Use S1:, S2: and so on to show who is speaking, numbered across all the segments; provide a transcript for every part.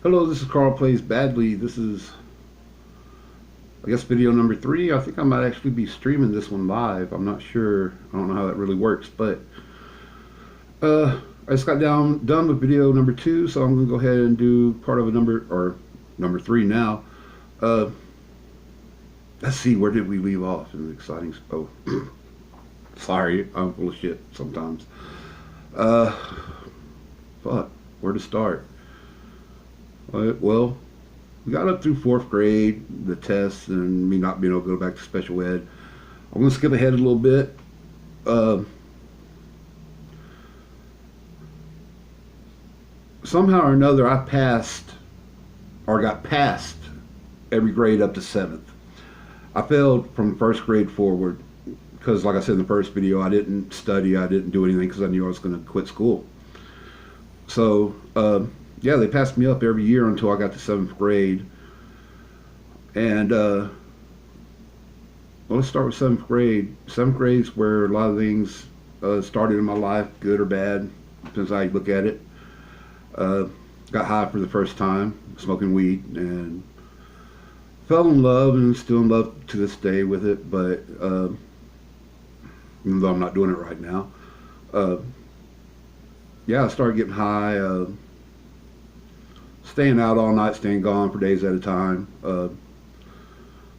S1: Hello, this is Carl Plays Badly. This is, I guess, video number 3. I think I might actually be streaming this one live. I'm not sure. I don't know how that really works, but I just got done with video number 2, so I'm gonna go ahead and do part of a number 3 now. Uh, let's see, where did we leave off in the exciting? Oh, sorry, I'm full of shit sometimes. Uh, fuck, where to start? Well, we got up through fourth grade, the tests, and me not being able to go back to special ed. I'm going to skip ahead a little bit. Uh, Somehow or another, I passed or got past every grade up to seventh. I failed from first grade forward because, like I said in the first video, I didn't study, I didn't do anything because I knew I was going to quit school. So, yeah, they passed me up every year until I got to seventh grade. And well, let's start with seventh grade. Seventh grade is where a lot of things started in my life, good or bad, depends how you look at it. Uh, got high for the first time, smoking weed, and fell in love and still in love to this day with it. But even though I'm not doing it right now, uh, yeah, I started getting high, staying out all night, staying gone for days at a time.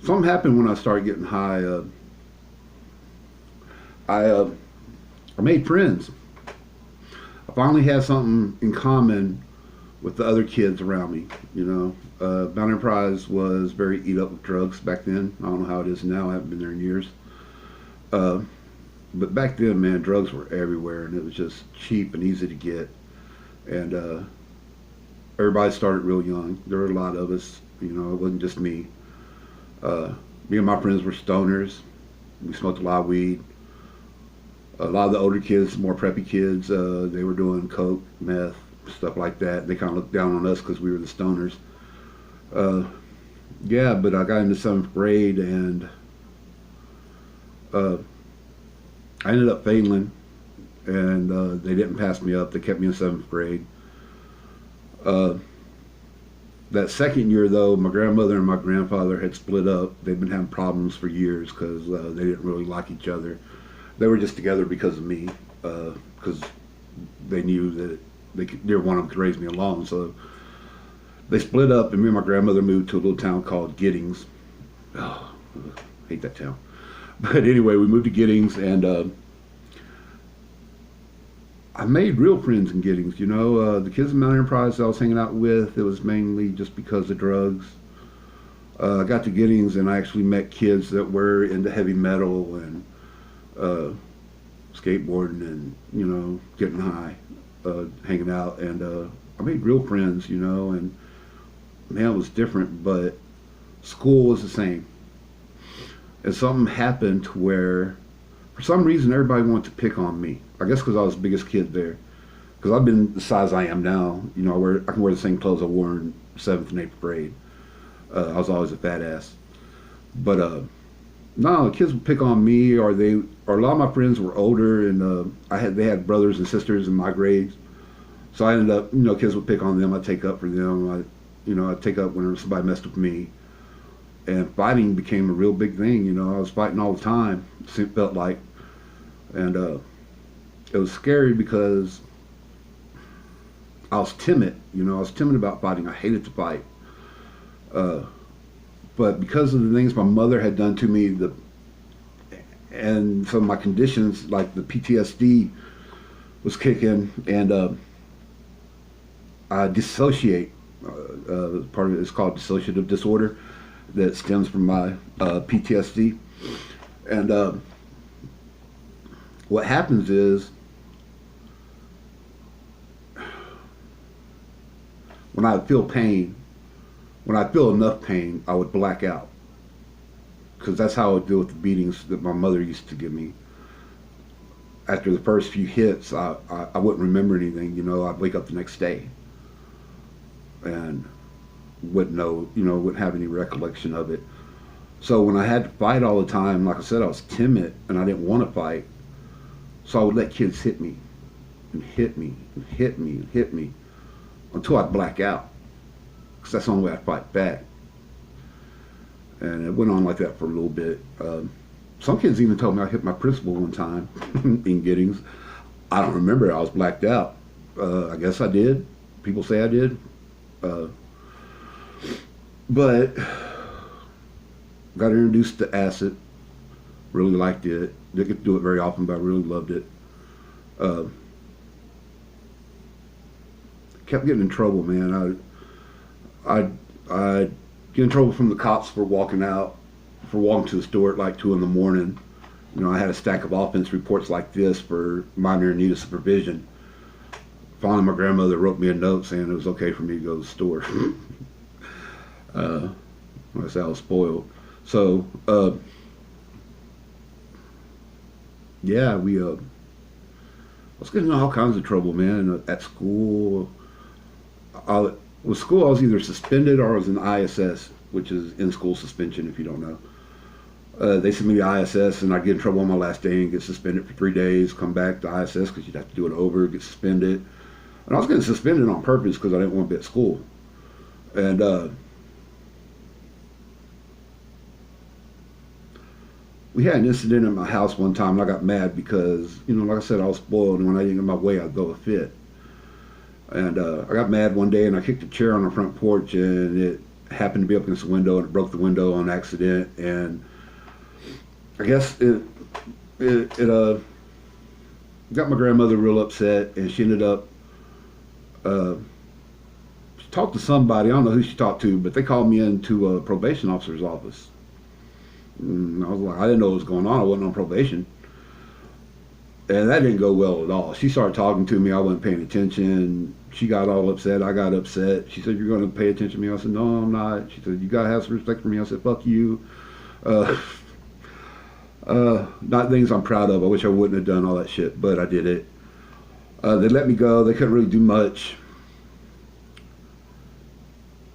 S1: Something happened when I started getting high. I I made friends. I finally had something in common with the other kids around me. You know, Mount Enterprise was very eat up with drugs back then. I don't know how it is now. I haven't been there in years. Uh, but back then, man, drugs were everywhere, and it was just cheap and easy to get. And everybody started real young. There were a lot of us. You know, it wasn't just me. Uh, Me and my friends were stoners. We smoked a lot of weed. A lot of the older kids, more preppy kids, they were doing coke, meth, stuff like that. They kind of looked down on us because we were the stoners. Uh, yeah, but I got into seventh grade and uh, I ended up failing, and they didn't pass me up. They kept me in seventh grade. Uh, that second year, though, my grandmother and my grandfather had split up. They'd been having problems for years because they didn't really like each other. They were just together because of me, because they knew that neither one of them could raise me alone. So they split up, and me and my grandmother moved to a little town called Giddings. Oh, I hate that town. But anyway, we moved to Giddings, and I made real friends in Giddings. You know, the kids in Mount Enterprise I was hanging out with, it was mainly just because of drugs. I got to Giddings, and I actually met kids that were into heavy metal and uh, skateboarding and, you know, getting high, hanging out, and I made real friends, you know, and man, it was different, but school was the same. And something happened to where, for some reason, everybody wanted to pick on me. I guess because I was the biggest kid there. Because I've been the size I am now, you know, I can wear the same clothes I wore in seventh and eighth grade. I was always a fat ass, but no, the kids would pick on me, or a lot of my friends were older, and they had brothers and sisters in my grades, so I ended up, you know, kids would pick on them. I'd take up for them. I'd take up whenever somebody messed with me, and fighting became a real big thing. You know, I was fighting all the time. It felt like, and it was scary because I was timid. You know, I was timid about fighting. I hated to fight. Uh, but because of the things my mother had done to me, and some of my conditions, like the PTSD, was kicking, and I dissociate. Part of it is called dissociative disorder, that stems from my PTSD. And what happens is, when I feel pain, when I feel enough pain, I would black out, because that's how I would deal with the beatings that my mother used to give me. After the first few hits, I wouldn't remember anything. You know, I'd wake up the next day and wouldn't know, you know, wouldn't have any recollection of it. So when I had to fight all the time, like I said, I was timid and I didn't want to fight. So I would let kids hit me, and hit me, and hit me, and hit me, until I'd black out. because that's the only way I fight back. And it went on like that for a little bit. Some kids even told me I hit my principal one time in Giddings. I don't remember. I was blacked out. I guess I did. People say I did. But got introduced to acid. Really liked it. Didn't get to do it very often, but I really loved it. Kept getting in trouble, man. I get in trouble from the cops for walking to the store at like 2 in the morning. You know, I had a stack of offense reports like this for minor in need of supervision. Finally, my grandmother wrote me a note saying it was okay for me to go to the store. I said I was spoiled. So, yeah, I was getting in all kinds of trouble, man. At school, with school, I was either suspended or I was in ISS, which is in-school suspension, if you don't know. They sent me to ISS, and I'd get in trouble on my last day and get suspended for 3 days, come back to ISS because you'd have to do it over, get suspended. And I was getting suspended on purpose because I didn't want to be at school. And we had an incident at my house one time, and I got mad because, you know, like I said, I was spoiled, and when I didn't get my way, I'd throw a fit. And I got mad one day, and I kicked a chair on the front porch, and it happened to be up against the window, and it broke the window on accident. And I guess it got my grandmother real upset, and she ended up she talked to somebody. I don't know who she talked to, but they called me into a probation officer's office. And I was like, I didn't know what was going on. I wasn't on probation. And that didn't go well at all. She started talking to me. I wasn't paying attention. She got all upset. I got upset. She said, "You're going to pay attention to me?" I said, "No, I'm not." She said, "You got to have some respect for me." I said, "Fuck you." Not things I'm proud of. I wish I wouldn't have done all that shit, but I did it. They let me go. They couldn't really do much.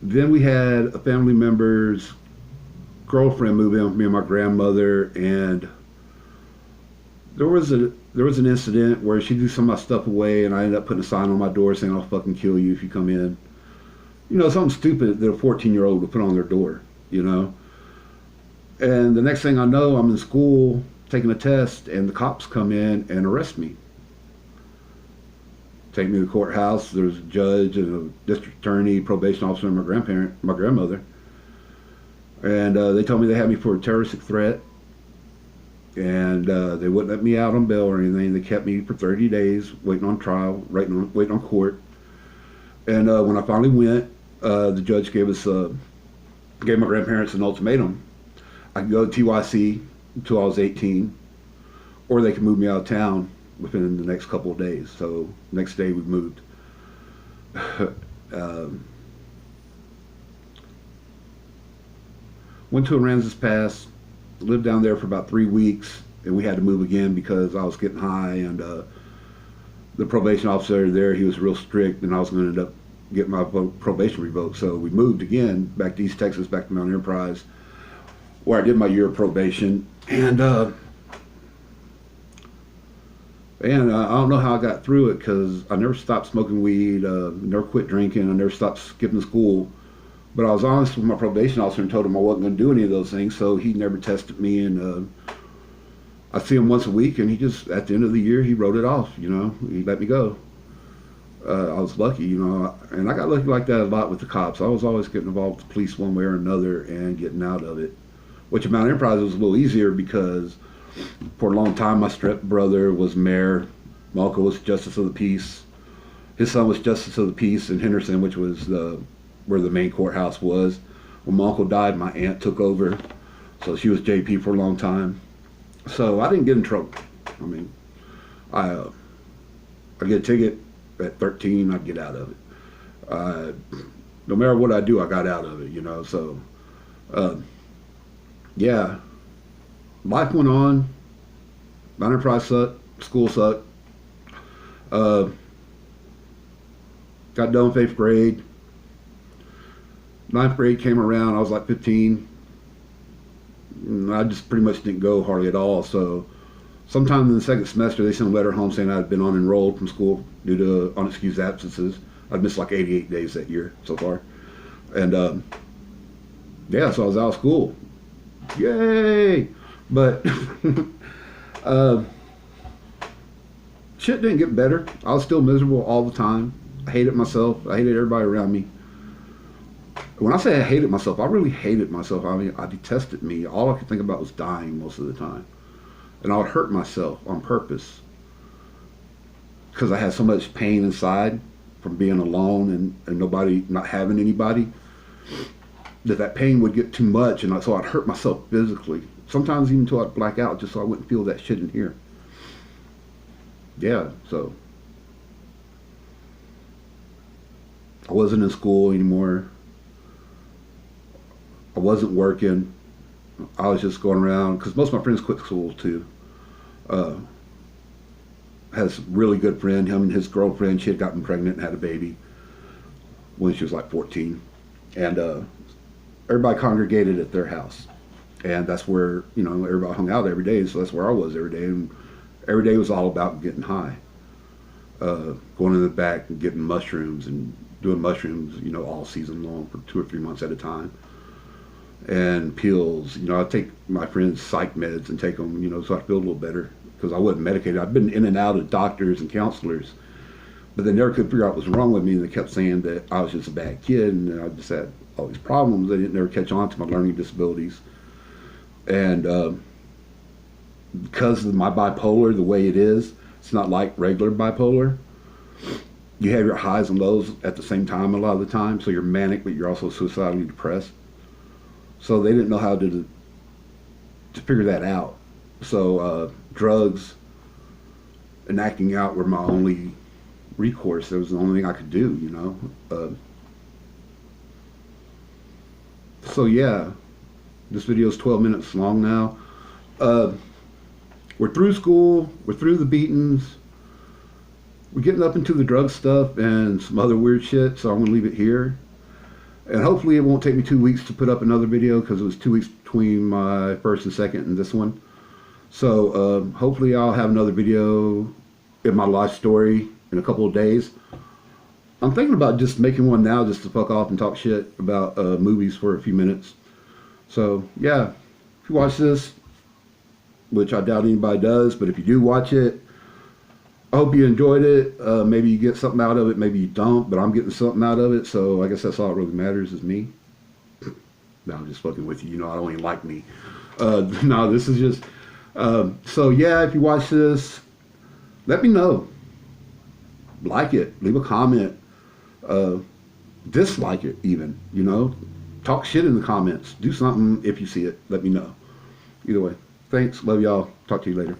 S1: Then we had a family member's girlfriend move in with me and my grandmother, and there was an incident where she threw some of my stuff away, and I ended up putting a sign on my door saying, "I'll fucking kill you if you come in." You know, something stupid that a 14-year-old would put on their door, you know. And the next thing I know, I'm in school taking a test, and the cops come in and arrest me. Take me to the courthouse. There's a judge and a district attorney, probation officer, and my grandmother. And they told me they had me for a terroristic threat. And they wouldn't let me out on bail or anything. They kept me for 30 days waiting on trial, waiting on court. And when I finally went, the judge gave my grandparents an ultimatum. I could go to TYC until I was 18, or they could move me out of town within the next couple of days. So next day we moved. Went to Aransas Pass, lived down there for about 3 weeks, and we had to move again because I was getting high, and the probation officer there, he was real strict, and I was going to end up getting my probation revoked. So we moved again back to East Texas, back to Mount Enterprise, where I did my year of probation. And I don't know how I got through it because I never stopped smoking weed, never quit drinking, I never stopped skipping school. But I was honest with my probation officer and told him I wasn't going to do any of those things, so he never tested me. And I see him once a week, and he just, at the end of the year, he wrote it off, you know. He let me go. I was lucky, you know, and I got lucky like that a lot with the cops. I was always getting involved with the police one way or another and getting out of it. Which at Mount Enterprise was a little easier because for a long time my step brother was mayor, my uncle was justice of the peace, his son was justice of the peace in Henderson, which was where the main courthouse was. When my uncle died, my aunt took over, so she was JP for a long time. So I didn't get in trouble. I mean, I get a ticket at 13, I'd get out of it. No matter what I do, I got out of it, you know. So yeah, life went on. Mount Enterprise sucked. School sucked. Got done with 8th grade. 9th grade came around. I was like 15. And I just pretty much didn't go hardly at all. So sometime in the second semester, they sent a letter home saying I'd been unenrolled from school due to unexcused absences. I'd missed like 88 days that year so far. And yeah, so I was out of school. Yay! But uh, shit didn't get better. I was still miserable all the time. I hated myself. I hated everybody around me. When I say I hated myself, I really hated myself. I mean, I detested me. All I could think about was dying most of the time. And I would hurt myself on purpose because I had so much pain inside from being alone and nobody, not having anybody, that pain would get too much. And so I'd hurt myself physically. Sometimes even until I'd black out just so I wouldn't feel that shit in here. Yeah, so I wasn't in school anymore. I wasn't working. I was just going around because most of my friends quit school too. Uh, has a really good friend. Him and his girlfriend, she had gotten pregnant and had a baby when she was like 14, and everybody congregated at their house, and that's where everybody hung out every day. So that's where I was every day, and every day was all about getting high, going in the back and getting mushrooms and doing mushrooms, all season long for 2 or 3 months at a time. And pills, I take my friends' psych meds and take them, so I feel a little better because I wasn't medicated. I've been in and out of doctors and counselors, but they never could figure out what was wrong with me. And they kept saying that I was just a bad kid and I just had all these problems. They didn't never catch on to my learning disabilities. And because of my bipolar, the way it is, it's not like regular bipolar. You have your highs and lows at the same time a lot of the time. So you're manic, but you're also suicidally depressed. So they didn't know how to figure that out. So drugs and acting out were my only recourse. That was the only thing I could do, So yeah, this video is 12 minutes long now. We're through school. We're through the beatings. We're getting up into the drug stuff and some other weird shit. So I'm going to leave it here. And hopefully it won't take me 2 weeks to put up another video because it was 2 weeks between my first and second and this one. So hopefully I'll have another video in my life story in a couple of days. I'm thinking about just making one now just to fuck off and talk shit about movies for a few minutes. So yeah, if you watch this, which I doubt anybody does, but if you do watch it, I hope you enjoyed it. Maybe you get something out of it, maybe you don't, but I'm getting something out of it, so I guess that's all that really matters is me. No, I'm just fucking with you. I don't even like me. No, this is just... so yeah, if you watch this, let me know. Like it. Leave a comment. Dislike it even, Talk shit in the comments. Do something if you see it. Let me know. Either way. Thanks. Love y'all. Talk to you later.